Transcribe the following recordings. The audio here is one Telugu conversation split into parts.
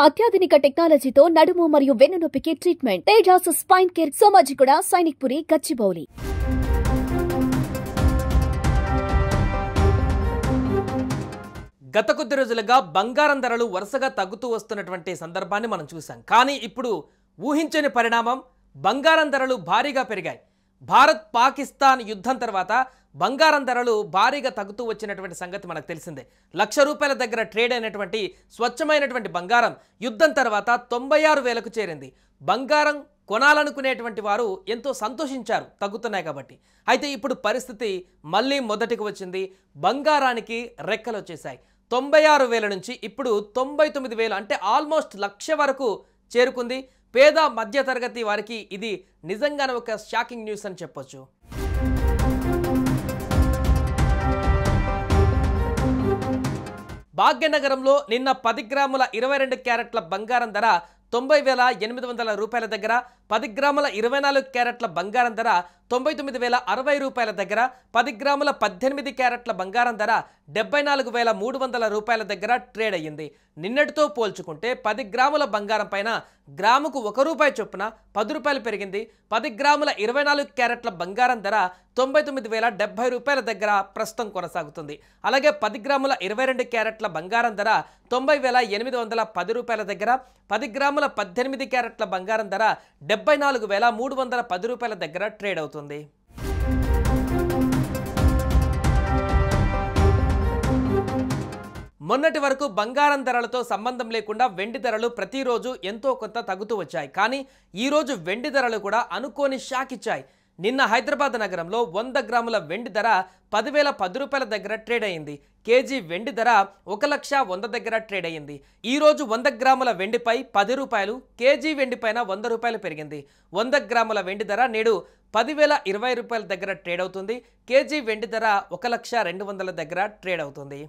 అత్యాధునిక టెక్నాలజీతో నడుము మరియు వెన్నునొప్పికి treatment. Tejas spine care, Somajiguda, Sainikpuri, Gachibowli. గత కొద్ది రోజులుగా బంగారం ధరలు వరుసగా తగ్గుతూ వస్తున్నటువంటి సందర్భాన్ని మనం చూసాం. కానీ ఇప్పుడు ఊహించని పరిణామం, బంగారం ధరలు భారీగా పెరిగాయి. భారత్ పాకిస్తాన్ యుద్ధం తర్వాత బంగారం ధరలు భారీగా తగ్గుతూ వచ్చినటువంటి సంగతి మనకు తెలిసిందే. ₹1,00,000 దగ్గర ట్రేడ్ అయినటువంటి స్వచ్ఛమైనటువంటి బంగారం యుద్ధం తర్వాత 96,000కు చేరింది. బంగారం కొనాలనుకునేటువంటి వారు ఎంతో సంతోషించారు తగ్గుతున్నాయి కాబట్టి. అయితే ఇప్పుడు పరిస్థితి మళ్ళీ మొదటికి వచ్చింది. బంగారానికి రెక్కలు వచ్చేసాయి. 96,000 నుంచి ఇప్పుడు 99,000, అంటే ఆల్మోస్ట్ 1,00,000 వరకు చేరుకుంది. పేద మధ్యతరగతి వారికి ఇది నిజంగానే ఒక షాకింగ్ న్యూస్ అని చెప్పొచ్చు. భాగ్యనగరంలో నిన్న 10 గ్రాముల 22 క్యారెట్ల బంగారం ధర ₹90,800 దగ్గర, 10 గ్రాముల 24 క్యారెట్ల బంగారం ధర ₹99,060 దగ్గర, 10 గ్రాముల 18 క్యారెట్ల బంగారం ధర ₹74,300 దగ్గర ట్రేడ్ అయ్యింది. నిన్నటితో పోల్చుకుంటే 10 గ్రాముల బంగారం పైన గ్రాముకు ₹1 చొప్పున ₹10 పెరిగింది. 10 గ్రాముల 24 క్యారెట్ల బంగారం ధర ₹99,070 దగ్గర ప్రస్తుతం కొనసాగుతుంది. అలాగే 10 గ్రాముల 22 క్యారెట్ల బంగారం ధర ₹90,810 దగ్గర, 10 గ్రాముల 18 క్యారెట్ల బంగారం ధర ₹74,310 దగ్గర ట్రేడ్ అవుతుంది. మొన్నటి వరకు బంగారం ధరలతో సంబంధం లేకుండా వెండి ధరలు ప్రతిరోజు ఎంతో కొంత తగ్గుతూ వచ్చాయి. కానీ ఈరోజు వెండి ధరలు కూడా అనుకోని షాక్ ఇచ్చాయి. నిన్న హైదరాబాద్ నగరంలో 100 గ్రాముల వెండి ధర ₹10,010 దగ్గర ట్రేడ్ అయింది. కేజీ వెండి ధర ₹1,100 దగ్గర ట్రేడ్ అయింది. ఈరోజు 100 గ్రాముల వెండిపై ₹10, కేజీ వెండిపైన ₹100 పెరిగింది. 100 గ్రాముల వెండి ధర నేడు ₹10,020 దగ్గర ట్రేడ్ అవుతుంది. కేజీ వెండి ధర ₹1,200 దగ్గర ట్రేడ్ అవుతుంది.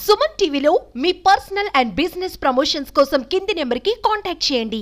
సుమన్ టీవీలో మీ పర్సనల్ అండ్ బిజినెస్ ప్రమోషన్స్ కోసం కింది నెంబర్కి కాంటాక్ట్ చేయండి.